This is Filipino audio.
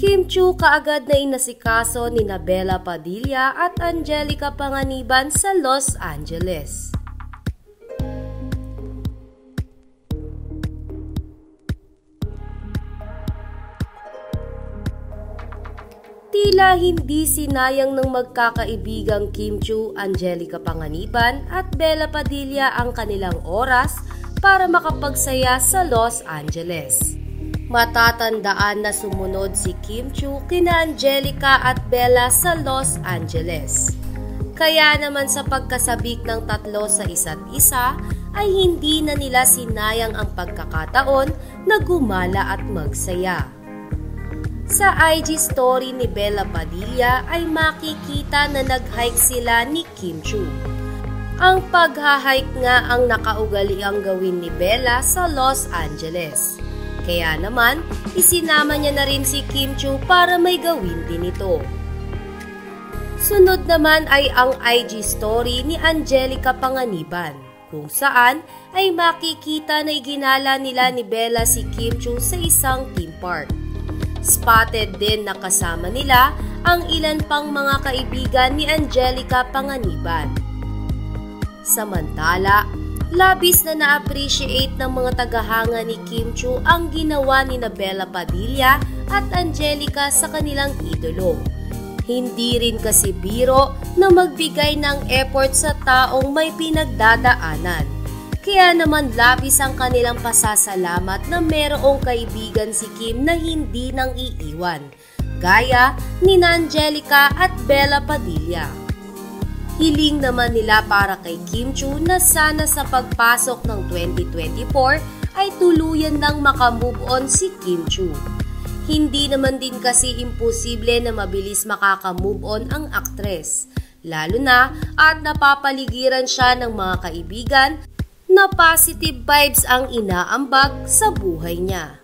Kim Chiu kaagad na inasikaso ni Bella Padilla at Angelica Panganiban sa Los Angeles. Tila hindi sinayang ng magkakaibigang Kim Chiu, Angelica Panganiban at Bella Padilla ang kanilang oras para makapagsaya sa Los Angeles. Matatandaan na sumunod si Kim Chiu kina Angelica at Bella sa Los Angeles. Kaya naman sa pagkasabik ng tatlo sa isa't isa ay hindi na nila sinayang ang pagkakataon na gumala at magsaya. Sa IG story ni Bella Padilla ay makikita na nag-hike sila ni Kim Chiu. Ang pag-hike nga ang nakaugaliang gawin ni Bella sa Los Angeles. Kaya naman, isinama niya na rin si Kim Chiu para may gawin din ito. Sunod naman ay ang IG story ni Angelica Panganiban, kung saan ay makikita na iginala nila ni Bella si Kim Chiu sa isang theme park. Spotted din na kasama nila ang ilan pang mga kaibigan ni Angelica Panganiban. Samantala, labis na na-appreciate ng mga tagahanga ni Kim Chiu ang ginawa ni Bella Padilla at Angelica sa kanilang idolo. Hindi rin kasi biro na magbigay ng effort sa taong may pinagdadaanan. Kaya naman labis ang kanilang pasasalamat na merong kaibigan si Kim na hindi nang iiwan, gaya ni Angelica at Bella Padilla. Hiling naman nila para kay Kim Chiu na sana sa pagpasok ng 2024 ay tuluyan nang makamove on si Kim Chiu. Hindi naman din kasi imposible na mabilis makakamove on ang aktres, lalo na at napapaligiran siya ng mga kaibigan na positive vibes ang inaambag sa buhay niya.